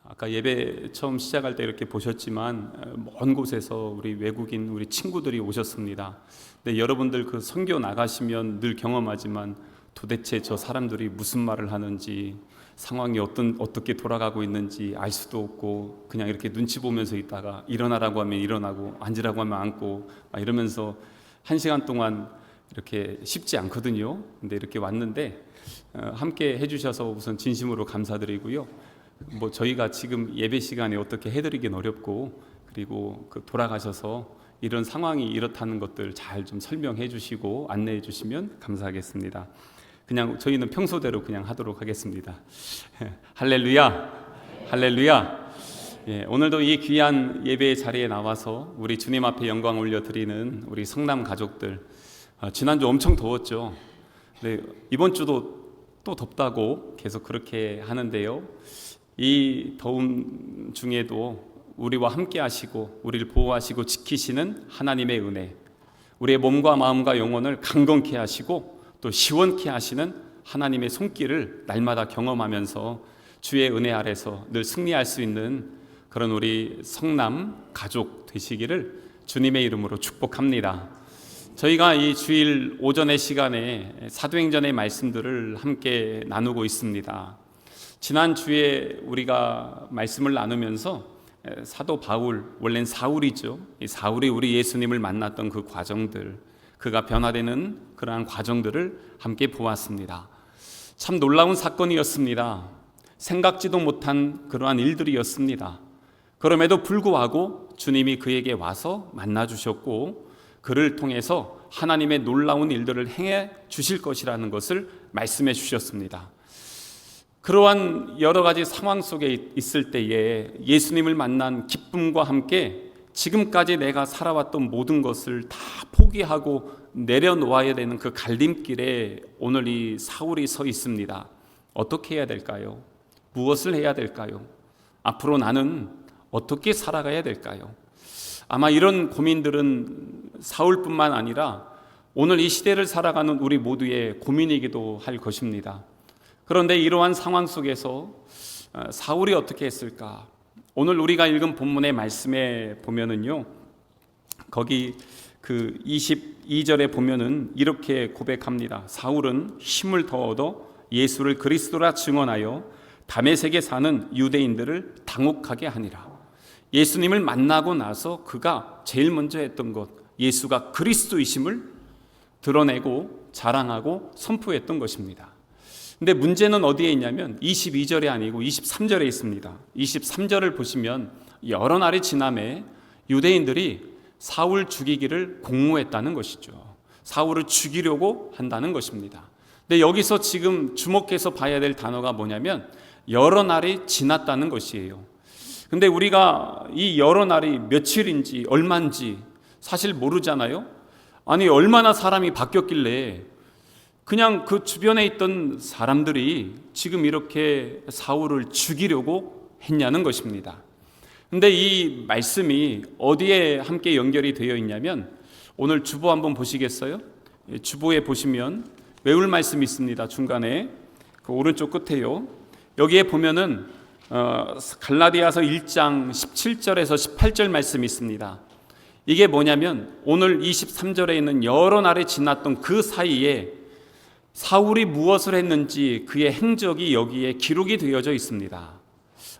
아까 예배 처음 시작할 때 이렇게 보셨지만 먼 곳에서 우리 외국인 우리 친구들이 오셨습니다. 근데 여러분들 그 선교 나가시면 늘 경험하지만 도대체 저 사람들이 무슨 말을 하는지, 상황이 어떻게 돌아가고 있는지 알 수도 없고, 그냥 이렇게 눈치 보면서 있다가 일어나라고 하면 일어나고 앉으라고 하면 앉고 이러면서 1시간 동안 이렇게 쉽지 않거든요. 근데 이렇게 왔는데 함께 해주셔서 우선 진심으로 감사드리고요. 저희가 지금 예배 시간에 어떻게 해드리긴 어렵고, 그리고 돌아가셔서 이런 상황이 이렇다는 것들 잘 좀 설명해 주시고 안내해 주시면 감사하겠습니다. 그냥 저희는 평소대로 그냥 하도록 하겠습니다. 할렐루야, 할렐루야. 오늘도 이 귀한 예배의 자리에 나와서 우리 주님 앞에 영광 올려드리는 우리 성남 가족들, 지난주 엄청 더웠죠. 네, 이번 주도 또 덥다고 계속 그렇게 하는데요. 이 더움 중에도 우리와 함께 하시고 우리를 보호하시고 지키시는 하나님의 은혜, 우리의 몸과 마음과 영혼을 강건케 하시고 또 시원케 하시는 하나님의 손길을 날마다 경험하면서 주의 은혜 아래서 늘 승리할 수 있는 그런 우리 성남 가족 되시기를 주님의 이름으로 축복합니다. 저희가 이 주일 오전의 시간에 사도행전의 말씀들을 함께 나누고 있습니다. 지난주에 우리가 말씀을 나누면서 사도 바울, 원래는 사울이죠. 이 사울이 우리 예수님을 만났던 그 과정들, 그가 변화되는 그러한 과정들을 함께 보았습니다. 참 놀라운 사건이었습니다. 생각지도 못한 그러한 일들이었습니다. 그럼에도 불구하고 주님이 그에게 와서 만나주셨고, 그를 통해서 하나님의 놀라운 일들을 행해 주실 것이라는 것을 말씀해 주셨습니다. 그러한 여러 가지 상황 속에 있을 때에 예수님을 만난 기쁨과 함께 지금까지 내가 살아왔던 모든 것을 다 포기하고 내려놓아야 되는 그 갈림길에 오늘 이 사울이 서 있습니다. 어떻게 해야 될까요? 무엇을 해야 될까요? 앞으로 나는 어떻게 살아가야 될까요? 아마 이런 고민들은 사울뿐만 아니라 오늘 이 시대를 살아가는 우리 모두의 고민이기도 할 것입니다. 그런데 이러한 상황 속에서 사울이 어떻게 했을까? 오늘 우리가 읽은 본문의 말씀에 보면은요, 거기 그 22절에 보면은 이렇게 고백합니다. 사울은 힘을 더 얻어 예수를 그리스도라 증언하여 다메섹에 사는 유대인들을 당혹하게 하니라. 예수님을 만나고 나서 그가 제일 먼저 했던 것, 예수가 그리스도이심을 드러내고 자랑하고 선포했던 것입니다. 근데 문제는 어디에 있냐면 22절에 아니고 23절에 있습니다. 23절을 보시면 여러 날이 지남에 유대인들이 사울 죽이기를 공모했다는 것이죠. 사울을 죽이려고 한다는 것입니다. 근데 여기서 지금 주목해서 봐야 될 단어가 뭐냐면 여러 날이 지났다는 것이에요. 근데 우리가 이 여러 날이 며칠인지 얼마인지 사실 모르잖아요. 아니, 얼마나 사람이 바뀌었길래 그냥 그 주변에 있던 사람들이 지금 이렇게 사울을 죽이려고 했냐는 것입니다. 근데 이 말씀이 어디에 함께 연결이 되어 있냐면 오늘 주보 한번 보시겠어요? 주보에 보시면 외울 말씀이 있습니다. 중간에 그 오른쪽 끝에요. 여기에 보면은 갈라디아서 1장 17절에서 18절 말씀이 있습니다. 이게 뭐냐면 오늘 23절에 있는 여러 날이 지났던 그 사이에 사울이 무엇을 했는지 그의 행적이 여기에 기록이 되어져 있습니다.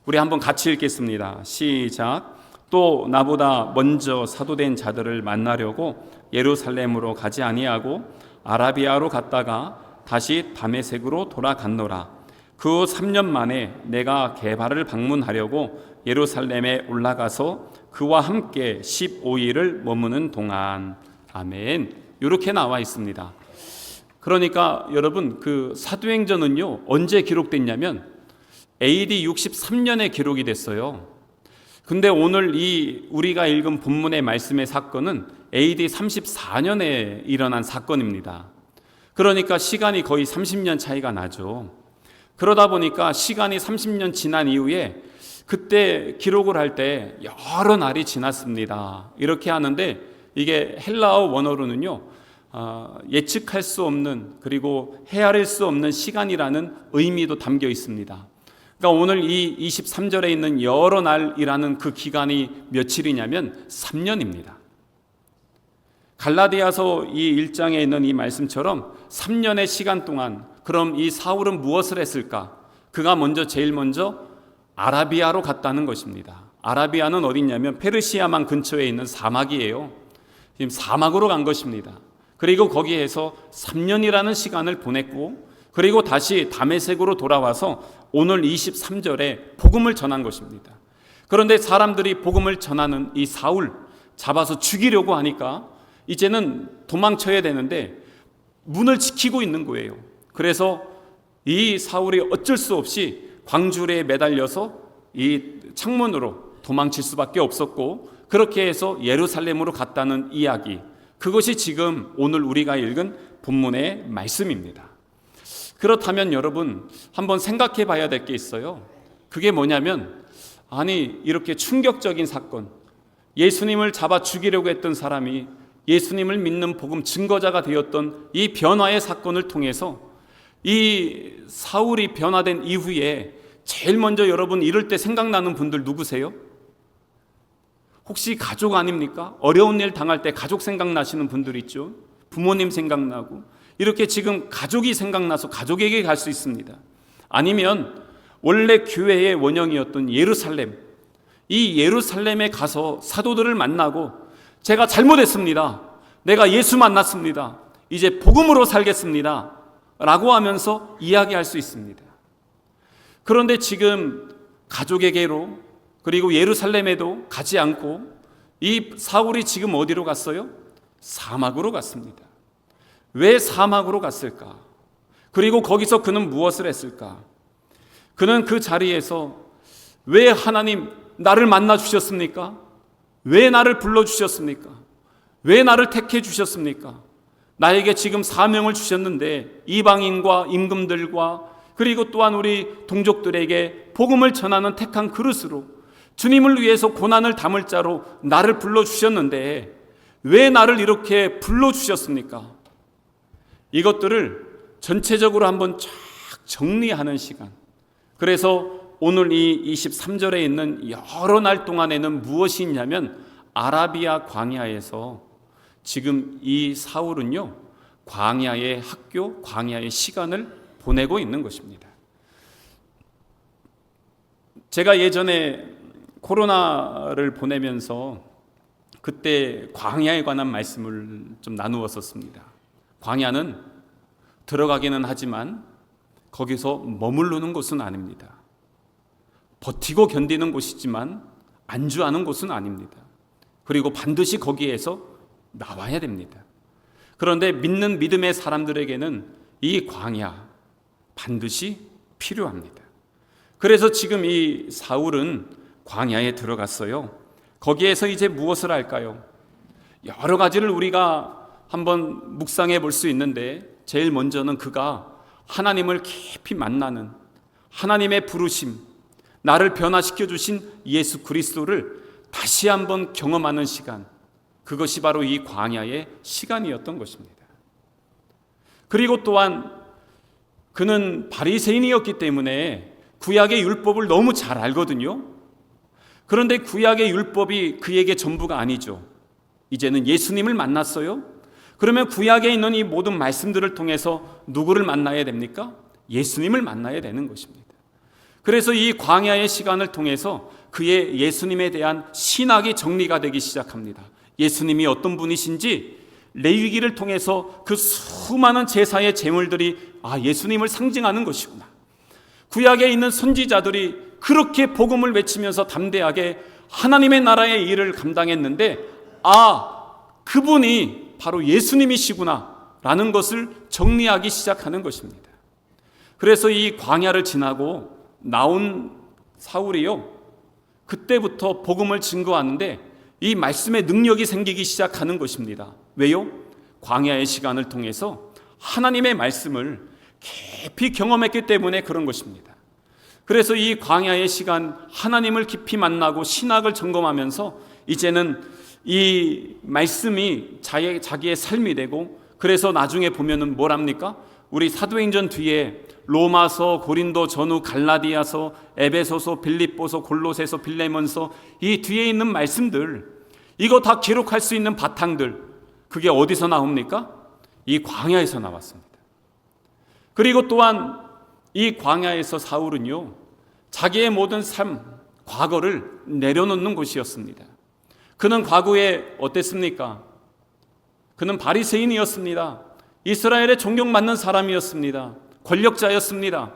우리 한번 같이 읽겠습니다. 시작. 또 나보다 먼저 사도된 자들을 만나려고 예루살렘으로 가지 아니하고 아라비아로 갔다가 다시 다메섹으로 돌아갔노라. 그 후 3년 만에 내가 게바를 방문하려고 예루살렘에 올라가서 그와 함께 15일을 머무는 동안. 아멘. 이렇게 나와 있습니다. 그러니까 여러분, 그 사도행전은요 언제 기록됐냐면 AD 63년에 기록이 됐어요. 근데 오늘 이 우리가 읽은 본문의 말씀의 사건은 AD 34년에 일어난 사건입니다. 그러니까 시간이 거의 30년 차이가 나죠. 그러다 보니까 시간이 30년 지난 이후에 그때 기록을 할 때 여러 날이 지났습니다. 이렇게 하는데 이게 헬라어 원어로는요 예측할 수 없는, 그리고 헤아릴 수 없는 시간이라는 의미도 담겨 있습니다. 그러니까 오늘 이 23절에 있는 여러 날이라는 그 기간이 며칠이냐면 3년입니다. 갈라디아서 이 1장에 있는 이 말씀처럼 3년의 시간 동안 그럼 이 사울은 무엇을 했을까? 그가 제일 먼저 아라비아로 갔다는 것입니다. 아라비아는 어디냐면 페르시아만 근처에 있는 사막이에요. 지금 사막으로 간 것입니다. 그리고 거기에서 3년이라는 시간을 보냈고, 그리고 다시 다메섹으로 돌아와서 오늘 23절에 복음을 전한 것입니다. 그런데 사람들이 복음을 전하는 이 사울 잡아서 죽이려고 하니까 이제는 도망쳐야 되는데 문을 지키고 있는 거예요. 그래서 이 사울이 어쩔 수 없이 광주리에 매달려서 이 창문으로 도망칠 수밖에 없었고, 그렇게 해서 예루살렘으로 갔다는 이야기, 그것이 지금 오늘 우리가 읽은 본문의 말씀입니다. 그렇다면 여러분 한번 생각해 봐야 될 게 있어요. 그게 뭐냐면, 아니 이렇게 충격적인 사건, 예수님을 잡아 죽이려고 했던 사람이 예수님을 믿는 복음 증거자가 되었던 이 변화의 사건을 통해서 이 사울이 변화된 이후에 제일 먼저 여러분 이럴 때 생각나는 분들 누구세요? 혹시 가족 아닙니까? 어려운 일 당할 때 가족 생각나시는 분들 있죠. 부모님 생각나고, 이렇게 지금 가족이 생각나서 가족에게 갈 수 있습니다. 아니면 원래 교회의 원형이었던 예루살렘, 이 예루살렘에 가서 사도들을 만나고 제가 잘못했습니다, 내가 예수 만났습니다, 이제 복음으로 살겠습니다 라고 하면서 이야기할 수 있습니다. 그런데 지금 가족에게로, 그리고 예루살렘에도 가지 않고 이 사울이 지금 어디로 갔어요? 사막으로 갔습니다. 왜 사막으로 갔을까? 그리고 거기서 그는 무엇을 했을까? 그는 그 자리에서 왜 하나님 나를 만나 주셨습니까? 왜 나를 불러 주셨습니까? 왜 나를 택해 주셨습니까? 나에게 지금 사명을 주셨는데 이방인과 임금들과 그리고 또한 우리 동족들에게 복음을 전하는 택한 그릇으로 주님을 위해서 고난을 담을 자로 나를 불러주셨는데 왜 나를 이렇게 불러주셨습니까? 이것들을 전체적으로 한번 쫙 정리하는 시간. 그래서 오늘 이 23절에 있는 여러 날 동안에는 무엇이 있냐면 아라비아 광야에서 지금 이 사울은요, 광야의 학교, 광야의 시간을 보내고 있는 것입니다. 제가 예전에 코로나를 보내면서 그때 광야에 관한 말씀을 좀 나누었었습니다. 광야는 들어가기는 하지만 거기서 머무르는 곳은 아닙니다. 버티고 견디는 곳이지만 안주하는 곳은 아닙니다. 그리고 반드시 거기에서 나와야 됩니다. 그런데 믿는 믿음의 사람들에게는 이 광야 반드시 필요합니다. 그래서 지금 이 사울은 광야에 들어갔어요. 거기에서 이제 무엇을 할까요? 여러 가지를 우리가 한번 묵상해 볼 수 있는데, 제일 먼저는 그가 하나님을 깊이 만나는 하나님의 부르심, 나를 변화시켜 주신 예수 그리스도를 다시 한번 경험하는 시간, 그것이 바로 이 광야의 시간이었던 것입니다. 그리고 또한 그는 바리새인이었기 때문에 구약의 율법을 너무 잘 알거든요. 그런데 구약의 율법이 그에게 전부가 아니죠. 이제는 예수님을 만났어요. 그러면 구약에 있는 이 모든 말씀들을 통해서 누구를 만나야 됩니까? 예수님을 만나야 되는 것입니다. 그래서 이 광야의 시간을 통해서 그의 예수님에 대한 신학이 정리가 되기 시작합니다. 예수님이 어떤 분이신지 레위기를 통해서 그 수많은 제사의 제물들이 예수님을 상징하는 것이구나. 구약에 있는 선지자들이 그렇게 복음을 외치면서 담대하게 하나님의 나라의 일을 감당했는데 그분이 바로 예수님이시구나 라는 것을 정리하기 시작하는 것입니다. 그래서 이 광야를 지나고 나온 사울이요, 그때부터 복음을 증거하는데 이 말씀의 능력이 생기기 시작하는 것입니다. 왜요? 광야의 시간을 통해서 하나님의 말씀을 깊이 경험했기 때문에 그런 것입니다. 그래서 이 광야의 시간, 하나님을 깊이 만나고 신학을 점검하면서 이제는 이 말씀이 자기의 삶이 되고, 그래서 나중에 보면은 뭘 합니까? 우리 사도행전 뒤에 로마서, 고린도 전후, 갈라디아서, 에베소서, 빌립보서, 골로새서, 빌레몬서, 이 뒤에 있는 말씀들, 이거 다 기록할 수 있는 바탕들, 그게 어디서 나옵니까? 이 광야에서 나왔습니다. 그리고 또한 이 광야에서 사울은요, 자기의 모든 삶, 과거를 내려놓는 곳이었습니다. 그는 과거에 어땠습니까? 그는 바리새인이었습니다. 이스라엘의 존경받는 사람이었습니다. 권력자였습니다.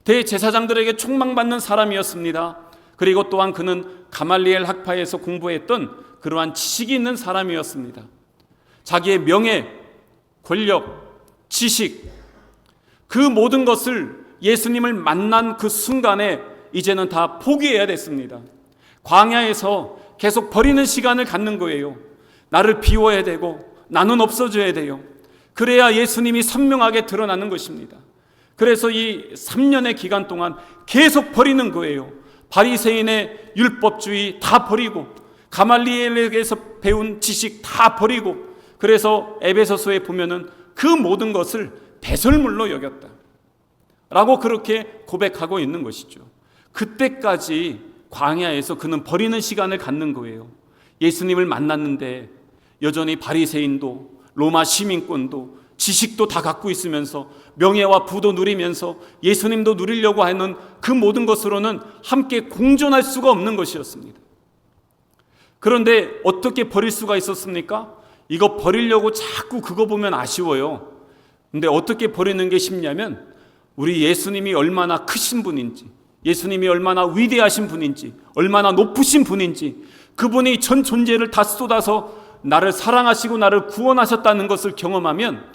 대제사장들에게 총망받는 사람이었습니다. 그리고 또한 그는 가말리엘 학파에서 공부했던 그러한 지식이 있는 사람이었습니다. 자기의 명예, 권력, 지식, 그 모든 것을 예수님을 만난 그 순간에 이제는 다 포기해야 됐습니다. 광야에서 계속 버리는 시간을 갖는 거예요. 나를 비워야 되고 나는 없어져야 돼요. 그래야 예수님이 선명하게 드러나는 것입니다. 그래서 이 3년의 기간 동안 계속 버리는 거예요. 바리새인의 율법주의 다 버리고, 가말리엘에게서 배운 지식 다 버리고, 그래서 에베소서에 보면은 그 모든 것을 배설물로 여겼다 라고 그렇게 고백하고 있는 것이죠. 그때까지 광야에서 그는 버리는 시간을 갖는 거예요. 예수님을 만났는데 여전히 바리새인도, 로마 시민권도, 지식도 다 갖고 있으면서 명예와 부도 누리면서 예수님도 누리려고 하는 그 모든 것으로는 함께 공존할 수가 없는 것이었습니다. 그런데 어떻게 버릴 수가 있었습니까? 이거 버리려고 자꾸 그거 보면 아쉬워요. 근데 어떻게 버리는 게 쉽냐면, 우리 예수님이 얼마나 크신 분인지, 예수님이 얼마나 위대하신 분인지, 얼마나 높으신 분인지, 그분이 전 존재를 다 쏟아서 나를 사랑하시고 나를 구원하셨다는 것을 경험하면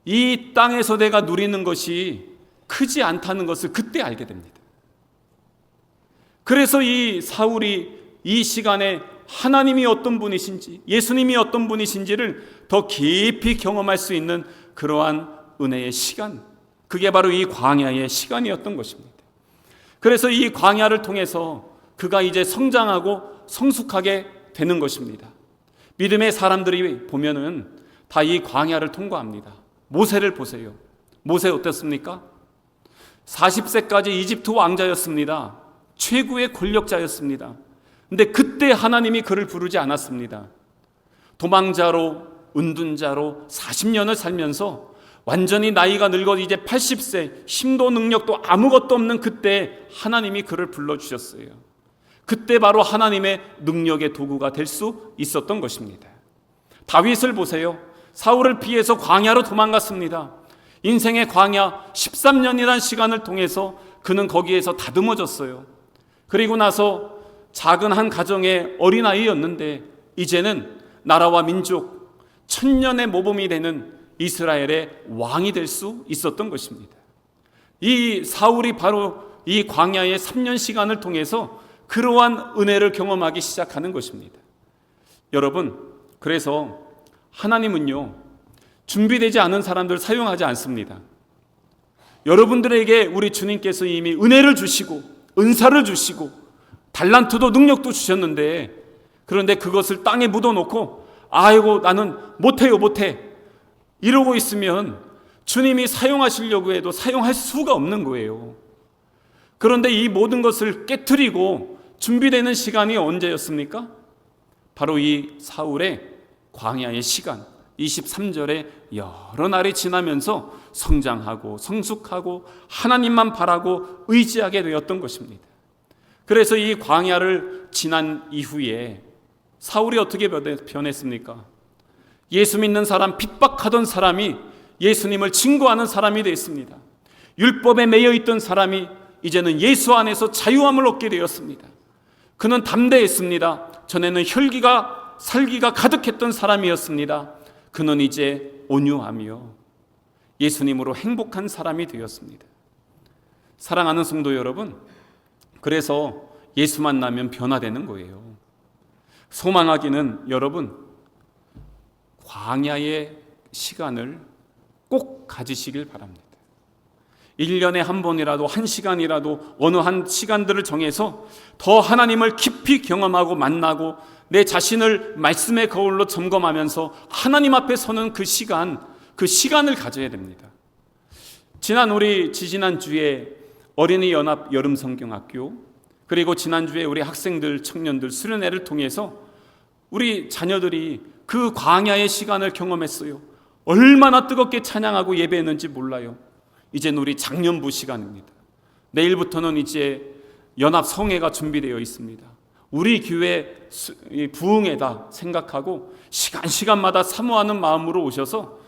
이 땅에서 내가 누리는 것이 크지 않다는 것을 그때 알게 됩니다. 그래서 이 사울이 이 시간에 하나님이 어떤 분이신지, 예수님이 어떤 분이신지를 더 깊이 경험할 수 있는 그러한 은혜의 시간, 그게 바로 이 광야의 시간이었던 것입니다. 그래서 이 광야를 통해서 그가 이제 성장하고 성숙하게 되는 것입니다. 믿음의 사람들이 보면은 다 이 광야를 통과합니다. 모세를 보세요. 모세 어땠습니까? 40세까지 이집트 왕자였습니다. 최고의 권력자였습니다. 근데 그때 하나님이 그를 부르지 않았습니다. 도망자로, 은둔자로 40년을 살면서 완전히 나이가 늙어 이제 80세, 힘도 능력도 아무것도 없는 그때 하나님이 그를 불러주셨어요. 그때 바로 하나님의 능력의 도구가 될 수 있었던 것입니다. 다윗을 보세요. 사울을 피해서 광야로 도망갔습니다. 인생의 광야 13년이라는 시간을 통해서 그는 거기에서 다듬어졌어요. 그리고 나서 작은 한 가정의 어린아이였는데 이제는 나라와 민족, 천년의 모범이 되는 이스라엘의 왕이 될 수 있었던 것입니다. 이 사울이 바로 이 광야의 3년 시간을 통해서 그러한 은혜를 경험하기 시작하는 것입니다. 여러분, 그래서 하나님은요, 준비되지 않은 사람들을 사용하지 않습니다. 여러분들에게 우리 주님께서 이미 은혜를 주시고 은사를 주시고 달란트도 능력도 주셨는데, 그런데 그것을 땅에 묻어놓고 아이고 나는 못해 이러고 있으면 주님이 사용하시려고 해도 사용할 수가 없는 거예요. 그런데 이 모든 것을 깨트리고 준비되는 시간이 언제였습니까? 바로 이 사울의 광야의 시간, 23절에 여러 날이 지나면서 성장하고 성숙하고 하나님만 바라고 의지하게 되었던 것입니다. 그래서 이 광야를 지난 이후에 사울이 어떻게 변했습니까? 예수 믿는 사람, 핍박하던 사람이 예수님을 증거하는 사람이 되었습니다. 율법에 매여 있던 사람이 이제는 예수 안에서 자유함을 얻게 되었습니다. 그는 담대했습니다. 전에는 혈기가 살기가 가득했던 사람이었습니다. 그는 이제 온유하며 예수님으로 행복한 사람이 되었습니다. 사랑하는 성도 여러분, 그래서 예수 만나면 변화되는 거예요. 소망하기는 여러분, 광야의 시간을 꼭 가지시길 바랍니다. 1년에 한 번이라도, 한 시간이라도 어느 한 시간들을 정해서 더 하나님을 깊이 경험하고 만나고 내 자신을 말씀의 거울로 점검하면서 하나님 앞에 서는 그 시간을 가져야 됩니다. 우리 지지난주에 어린이 연합 여름 성경학교, 그리고 지난주에 우리 학생들, 청년들 수련회를 통해서 우리 자녀들이 그 광야의 시간을 경험했어요. 얼마나 뜨겁게 찬양하고 예배했는지 몰라요. 이제는 우리 작년부 시간입니다. 내일부터는 이제 연합 성회가 준비되어 있습니다. 우리 교회 부흥회다 생각하고 시간마다 사모하는 마음으로 오셔서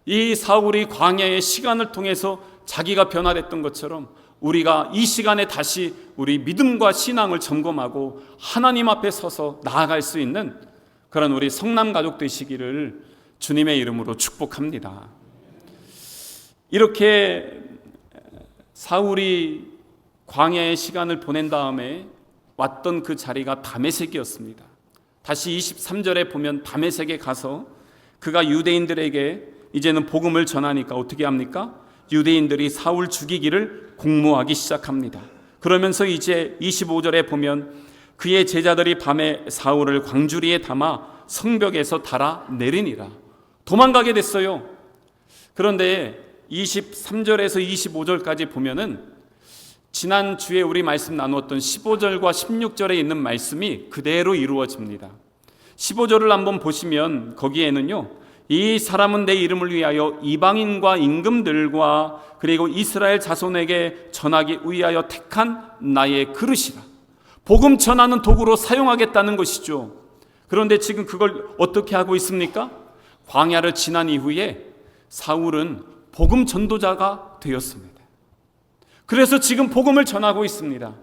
이 사울이 광야의 시간을 통해서 자기가 변화됐던 것처럼 우리가 이 시간에 다시 우리 믿음과 신앙을 점검하고 하나님 앞에 서서 나아갈 수 있는 그런 우리 성남 가족 되시기를 주님의 이름으로 축복합니다. 이렇게 사울이 광야의 시간을 보낸 다음에 왔던 그 자리가 다메섹이었습니다. 다시 23절에 보면 다메섹에 가서 그가 유대인들에게 이제는 복음을 전하니까 어떻게 합니까? 유대인들이 사울 죽이기를 공모하기 시작합니다. 그러면서 이제 25절에 보면 그의 제자들이 밤에 사울을 광주리에 담아 성벽에서 달아 내리니라. 도망가게 됐어요. 그런데 23절에서 25절까지 보면은 지난주에 우리 말씀 나누었던 15절과 16절에 있는 말씀이 그대로 이루어집니다. 15절을 한번 보시면 거기에는요, 이 사람은 내 이름을 위하여 이방인과 임금들과 그리고 이스라엘 자손에게 전하기 위하여 택한 나의 그릇이라. 복음 전하는 도구로 사용하겠다는 것이죠. 그런데 지금 그걸 어떻게 하고 있습니까? 광야를 지난 이후에 사울은 복음 전도자가 되었습니다. 그래서 지금 복음을 전하고 있습니다.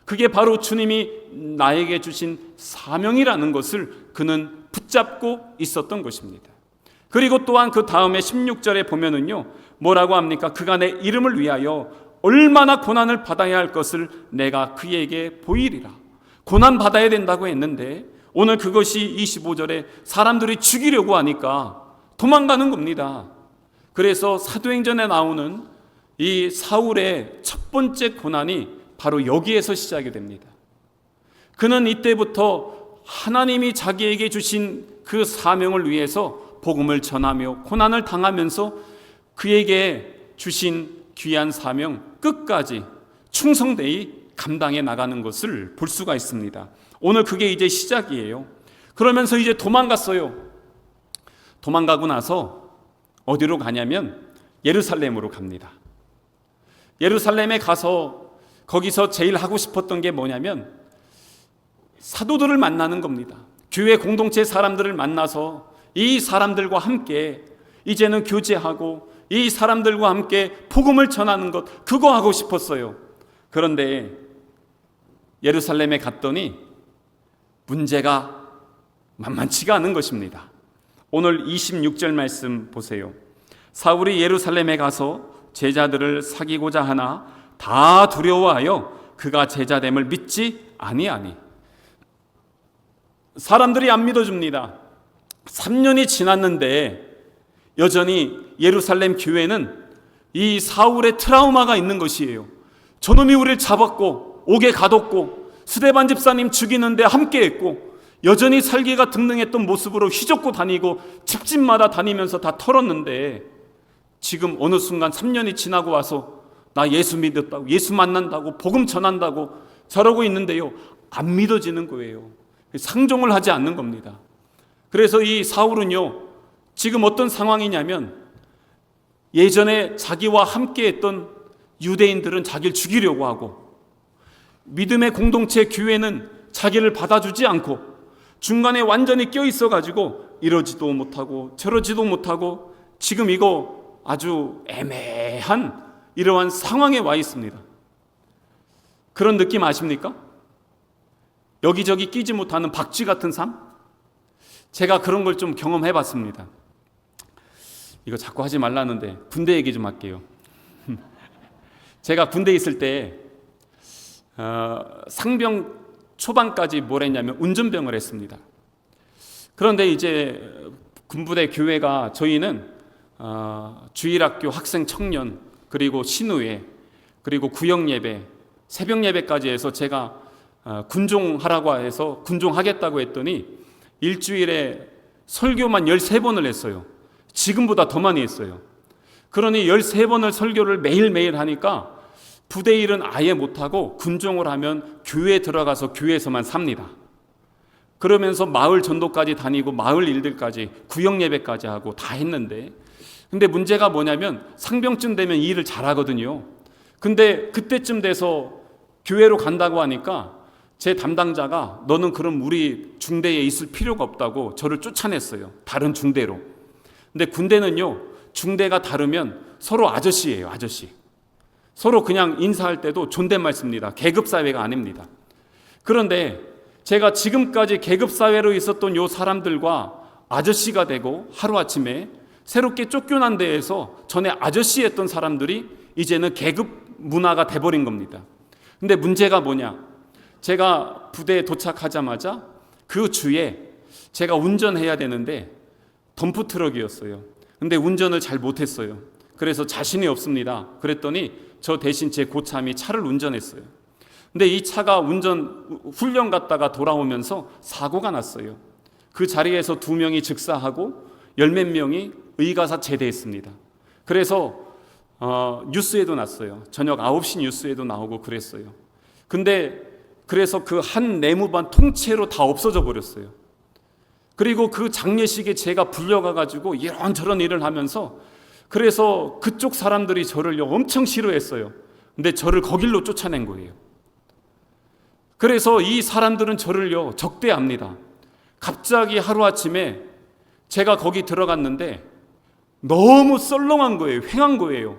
그게 바로 주님이 나에게 주신 사명이라는 것을 그는 붙잡고 있었던 것입니다. 그리고 또한 그 다음에 16절에 보면은요, 뭐라고 합니까? 그가 내 이름을 위하여 얼마나 고난을 받아야 할 것을 내가 그에게 보이리라. 고난 받아야 된다고 했는데 오늘 그것이 25절에 사람들이 죽이려고 하니까 도망가는 겁니다. 그래서 사도행전에 나오는 이 사울의 첫 번째 고난이 바로 여기에서 시작이 됩니다. 그는 이때부터 하나님이 자기에게 주신 그 사명을 위해서 복음을 전하며 고난을 당하면서 그에게 주신 귀한 사명 끝까지 충성되이 감당해 나가는 것을 볼 수가 있습니다. 오늘 그게 이제 시작이에요. 그러면서 이제 도망갔어요. 도망가고 나서 어디로 가냐면 예루살렘으로 갑니다. 예루살렘에 가서 거기서 제일 하고 싶었던 게 뭐냐면 사도들을 만나는 겁니다. 교회 공동체 사람들을 만나서 이 사람들과 함께 이제는 교제하고 이 사람들과 함께 복음을 전하는 것, 그거 하고 싶었어요. 그런데 예루살렘에 갔더니 문제가 만만치가 않은 것입니다. 오늘 26절 말씀 보세요. 사울이 예루살렘에 가서 제자들을 사귀고자 하나 다 두려워하여 그가 제자됨을 믿지 아니하니. 사람들이 안 믿어줍니다. 3년이 지났는데 여전히 예루살렘 교회는 이 사울의 트라우마가 있는 것이에요. 저놈이 우리를 잡았고 옥에 가뒀고 스데반 집사님 죽이는데 함께했고 여전히 살기가 등등했던 모습으로 휘젓고 다니고 집집마다 다니면서 다 털었는데 지금 어느 순간 3년이 지나고 와서 나 예수 믿었다고, 예수 만난다고, 복음 전한다고 저러고 있는데요, 안 믿어지는 거예요. 상종을 하지 않는 겁니다. 그래서 이 사울은요, 지금 어떤 상황이냐면 예전에 자기와 함께했던 유대인들은 자기를 죽이려고 하고 믿음의 공동체 교회는 자기를 받아주지 않고 중간에 완전히 껴있어가지고 이러지도 못하고 저러지도 못하고 지금 이거 아주 애매한 이러한 상황에 와 있습니다. 그런 느낌 아십니까? 여기저기 끼지 못하는 박쥐 같은 삶? 제가 그런 걸 좀 경험해 봤습니다. 이거 자꾸 하지 말라는데 군대 얘기 좀 할게요. 제가 군대에 있을 때 상병 초반까지 뭘 했냐면 운전병을 했습니다. 그런데 이제 군부대 교회가 저희는 주일학교 학생 청년 그리고 신우회 그리고 구역예배 새벽예배까지 해서 제가 군종하라고 해서 군종하겠다고 했더니 일주일에 설교만 13번을 했어요. 지금보다 더 많이 했어요. 그러니 13번을 설교를 매일매일 하니까 부대 일은 아예 못하고 군종을 하면 교회에 들어가서 교회에서만 삽니다. 그러면서 마을 전도까지 다니고 마을 일들까지 구역 예배까지 하고 다 했는데, 근데 문제가 뭐냐면 상병쯤 되면 이 일을 잘하거든요. 근데 그때쯤 돼서 교회로 간다고 하니까 제 담당자가 너는 그럼 우리 중대에 있을 필요가 없다고 저를 쫓아냈어요. 다른 중대로. 근데 군대는요, 중대가 다르면 서로 아저씨예요. 아저씨. 서로 그냥 인사할 때도 존댓말 씁니다. 계급사회가 아닙니다. 그런데 제가 지금까지 계급사회로 있었던 요 사람들과 아저씨가 되고 하루아침에 새롭게 쫓겨난 데에서 전에 아저씨 했던 사람들이 이제는 계급 문화가 돼버린 겁니다. 근데 문제가 뭐냐? 제가 부대에 도착하자마자 그 주에 제가 운전해야 되는데 덤프트럭이었어요. 근데 운전을 잘 못했어요. 그래서 자신이 없습니다. 그랬더니 저 대신 제 고참이 차를 운전했어요. 근데 이 차가 운전 훈련 갔다가 돌아오면서 사고가 났어요. 그 자리에서 2명이 즉사하고 10몇 명이 의가사 제대했습니다. 그래서 뉴스에도 났어요. 저녁 9시 뉴스에도 나오고 그랬어요. 근데 그래서 그 한 내무반 통째로 다 없어져 버렸어요. 그리고 그 장례식에 제가 불려가가지고 이런저런 일을 하면서, 그래서 그쪽 사람들이 저를 엄청 싫어했어요. 근데 저를 거길로 쫓아낸 거예요. 그래서 이 사람들은 저를요 적대합니다. 갑자기 하루아침에 제가 거기 들어갔는데 너무 썰렁한 거예요. 횡한 거예요.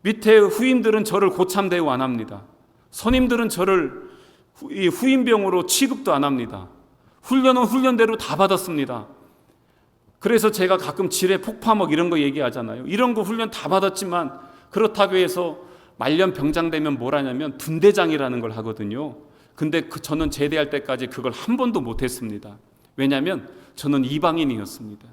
밑에 후임들은 저를 고참 대우 안 합니다. 선임들은 저를 후임병으로 취급도 안 합니다. 훈련은 훈련대로 다 받았습니다. 그래서 제가 가끔 지뢰 폭파먹 이런 거 얘기하잖아요. 이런 거 훈련 다 받았지만 그렇다고 해서 말년 병장 되면 뭘 하냐면 분대장이라는 걸 하거든요. 근데 저는 제대할 때까지 그걸 한 번도 못했습니다. 왜냐하면 저는 이방인이었습니다.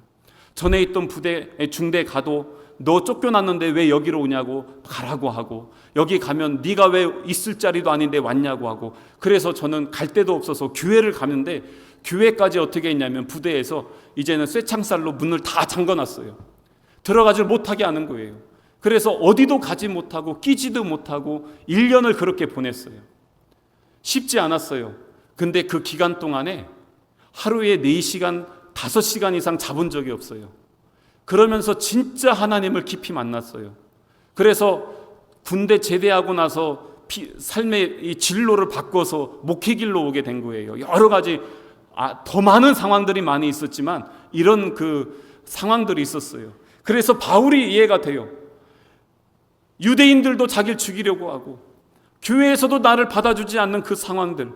전에 있던 부대 중대 가도 너 쫓겨났는데 왜 여기로 오냐고 가라고 하고, 여기 가면 네가 왜 있을 자리도 아닌데 왔냐고 하고, 그래서 저는 갈 데도 없어서 교회를 가는데 교회까지 어떻게 했냐면 부대에서 이제는 쇠창살로 문을 다 잠궈놨어요. 들어가질 못하게 하는 거예요. 그래서 어디도 가지 못하고 끼지도 못하고 1년을 그렇게 보냈어요. 쉽지 않았어요. 근데 그 기간 동안에 하루에 4시간, 5시간 이상 자본 적이 없어요. 그러면서 진짜 하나님을 깊이 만났어요. 그래서 군대 제대하고 나서 삶의 이 진로를 바꿔서 목회길로 오게 된 거예요. 여러 가지 더 많은 상황들이 많이 있었지만 이런 그 상황들이 있었어요. 그래서 바울이 이해가 돼요. 유대인들도 자기를 죽이려고 하고 교회에서도 나를 받아주지 않는 그 상황들.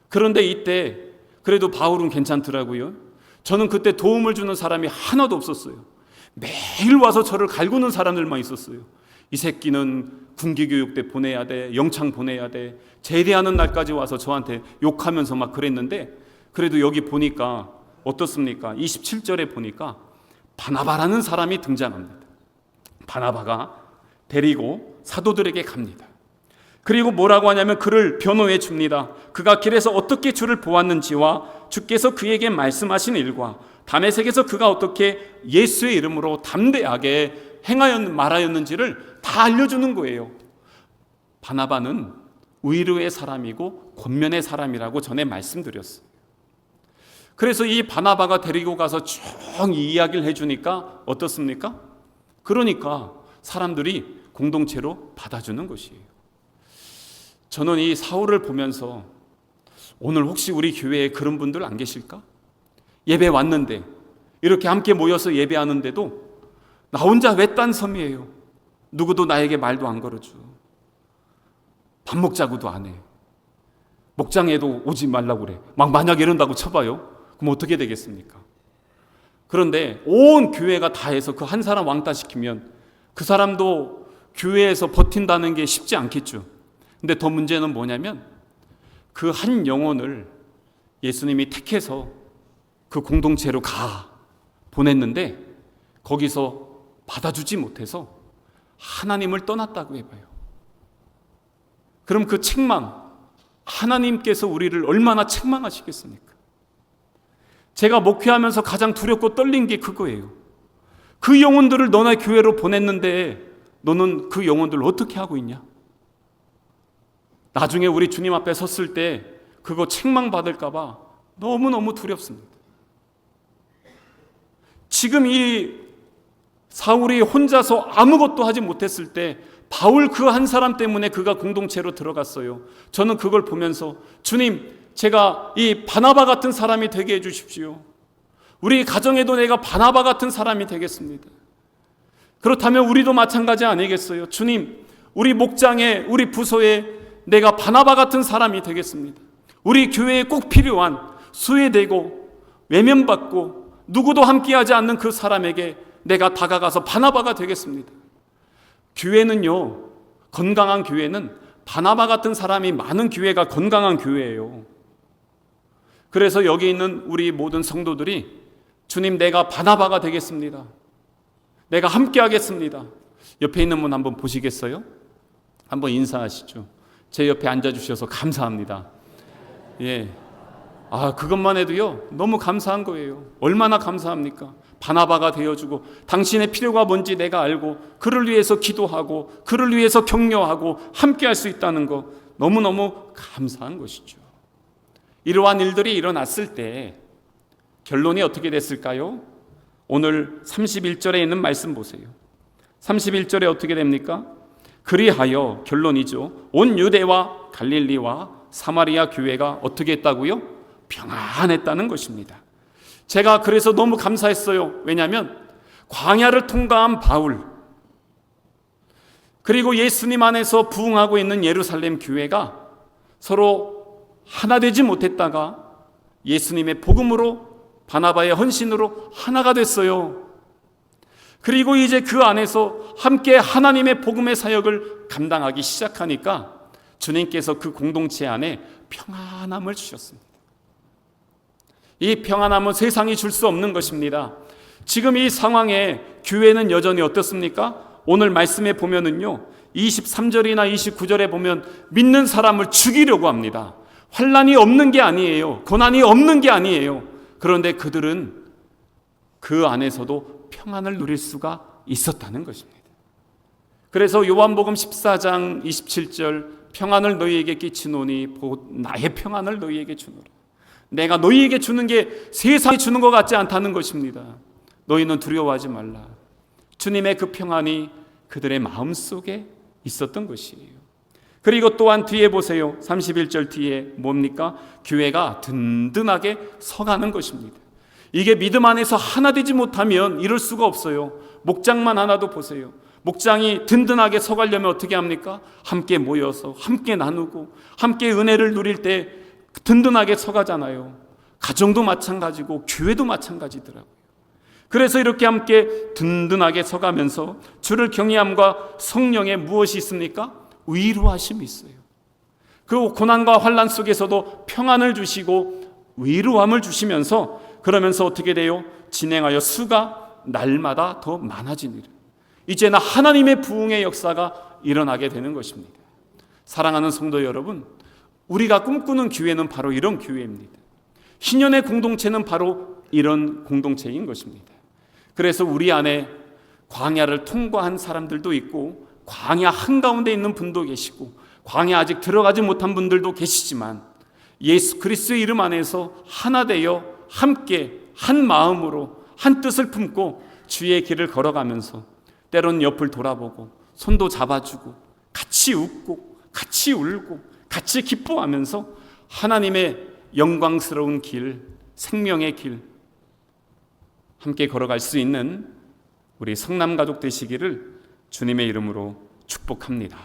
그런데 이때 그래도 바울은 괜찮더라고요. 저는 그때 도움을 주는 사람이 하나도 없었어요. 매일 와서 저를 갈구는 사람들만 있었어요. 이 새끼는 군기교육 때 보내야 돼, 영창 보내야 돼, 제대하는 날까지 와서 저한테 욕하면서 막 그랬는데, 그래도 여기 보니까 어떻습니까? 27절에 보니까 바나바라는 사람이 등장합니다. 바나바가 데리고 사도들에게 갑니다. 그리고 뭐라고 하냐면 그를 변호해 줍니다. 그가 길에서 어떻게 주를 보았는지와 주께서 그에게 말씀하신 일과 다메섹에서 그가 어떻게 예수의 이름으로 담대하게 말하였는지를 다 알려주는 거예요. 바나바는 의로의 사람이고 권면의 사람이라고 전에 말씀드렸어요. 그래서 이 바나바가 데리고 가서 쭉 이 이야기를 해주니까 어떻습니까? 그러니까 사람들이 공동체로 받아주는 것이에요. 저는 이 사울을 보면서 오늘 혹시 우리 교회에 그런 분들 안 계실까? 예배 왔는데 이렇게 함께 모여서 예배하는데도 나 혼자 외딴 섬이에요. 누구도 나에게 말도 안 걸어줘. 밥 먹자고도 안 해. 목장에도 오지 말라고 그래. 막 만약 이런다고 쳐봐요. 그럼 어떻게 되겠습니까? 그런데 온 교회가 다 해서 그 한 사람 왕따시키면 그 사람도 교회에서 버틴다는 게 쉽지 않겠죠. 근데 더 문제는 뭐냐면 그 한 영혼을 예수님이 택해서 그 공동체로 보냈는데 거기서 받아주지 못해서 하나님을 떠났다고 해봐요. 그럼 그 책망, 하나님께서 우리를 얼마나 책망하시겠습니까? 제가 목회하면서 가장 두렵고 떨린 게 그거예요. 그 영혼들을 너네 교회로 보냈는데 너는 그 영혼들을 어떻게 하고 있냐? 나중에 우리 주님 앞에 섰을 때 그거 책망받을까 봐 너무너무 두렵습니다. 지금 이 사울이 혼자서 아무것도 하지 못했을 때 바울 그 한 사람 때문에 그가 공동체로 들어갔어요. 저는 그걸 보면서 주님, 제가 이 바나바 같은 사람이 되게 해주십시오. 우리 가정에도 내가 바나바 같은 사람이 되겠습니다. 그렇다면 우리도 마찬가지 아니겠어요? 주님, 우리 목장에, 우리 부서에 내가 바나바 같은 사람이 되겠습니다. 우리 교회에 꼭 필요한 수혜되고 외면받고 누구도 함께하지 않는 그 사람에게 내가 다가가서 바나바가 되겠습니다. 교회는요, 건강한 교회는 바나바 같은 사람이 많은 교회가 건강한 교회예요. 그래서 여기 있는 우리 모든 성도들이 주님, 내가 바나바가 되겠습니다. 내가 함께 하겠습니다. 옆에 있는 분 한번 보시겠어요? 한번 인사하시죠. 제 옆에 앉아주셔서 감사합니다. 예. 그것만 해도요, 너무 감사한 거예요. 얼마나 감사합니까? 바나바가 되어주고, 당신의 필요가 뭔지 내가 알고, 그를 위해서 기도하고, 그를 위해서 격려하고, 함께 할 수 있다는 거, 너무너무 감사한 것이죠. 이러한 일들이 일어났을 때, 결론이 어떻게 됐을까요? 오늘 31절에 있는 말씀 보세요. 31절에 어떻게 됩니까? 그리하여, 결론이죠, 온 유대와 갈릴리와 사마리아 교회가 어떻게 했다고요? 평안했다는 것입니다. 제가 그래서 너무 감사했어요. 왜냐하면 광야를 통과한 바울, 그리고 예수님 안에서 부흥하고 있는 예루살렘 교회가 서로 하나 되지 못했다가 예수님의 복음으로, 바나바의 헌신으로 하나가 됐어요. 그리고 이제 그 안에서 함께 하나님의 복음의 사역을 감당하기 시작하니까 주님께서 그 공동체 안에 평안함을 주셨습니다. 이 평안함은 세상이 줄 수 없는 것입니다. 지금 이 상황에 교회는 여전히 어떻습니까? 오늘 말씀에 보면은요, 23절이나 29절에 보면 믿는 사람을 죽이려고 합니다. 환난이 없는 게 아니에요. 고난이 없는 게 아니에요. 그런데 그들은 그 안에서도 평안을 누릴 수가 있었다는 것입니다. 그래서 요한복음 14장 27절, 평안을 너희에게 끼치노니 곧 나의 평안을 너희에게 주노라. 내가 너희에게 주는 게 세상이 주는 것 같지 않다는 것입니다. 너희는 두려워하지 말라. 주님의 그 평안이 그들의 마음속에 있었던 것이에요. 그리고 또한 뒤에 보세요. 31절 뒤에 뭡니까? 교회가 든든하게 서가는 것입니다. 이게 믿음 안에서 하나 되지 못하면 이럴 수가 없어요. 목장만 하나도 보세요. 목장이 든든하게 서가려면 어떻게 합니까? 함께 모여서 함께 나누고 함께 은혜를 누릴 때 든든하게 서가잖아요. 가정도 마찬가지고 교회도 마찬가지더라고요. 그래서 이렇게 함께 든든하게 서가면서 주를 경외함과 성령에 무엇이 있습니까? 위로하심이 있어요. 그 고난과 환난 속에서도 평안을 주시고 위로함을 주시면서, 그러면서 어떻게 돼요? 진행하여 수가 날마다 더 많아지니라. 이제는 하나님의 부흥의 역사가 일어나게 되는 것입니다. 사랑하는 성도 여러분, 우리가 꿈꾸는 교회는 바로 이런 교회입니다. 희년의 공동체는 바로 이런 공동체인 것입니다. 그래서 우리 안에 광야를 통과한 사람들도 있고, 광야 한가운데 있는 분도 계시고, 광야 아직 들어가지 못한 분들도 계시지만, 예수 그리스도의 이름 안에서 하나 되어 함께 한 마음으로 한 뜻을 품고 주의 길을 걸어가면서 때로는 옆을 돌아보고 손도 잡아주고 같이 웃고 같이 울고 같이 기뻐하면서 하나님의 영광스러운 길, 생명의 길 함께 걸어갈 수 있는 우리 성남 가족 되시기를 주님의 이름으로 축복합니다.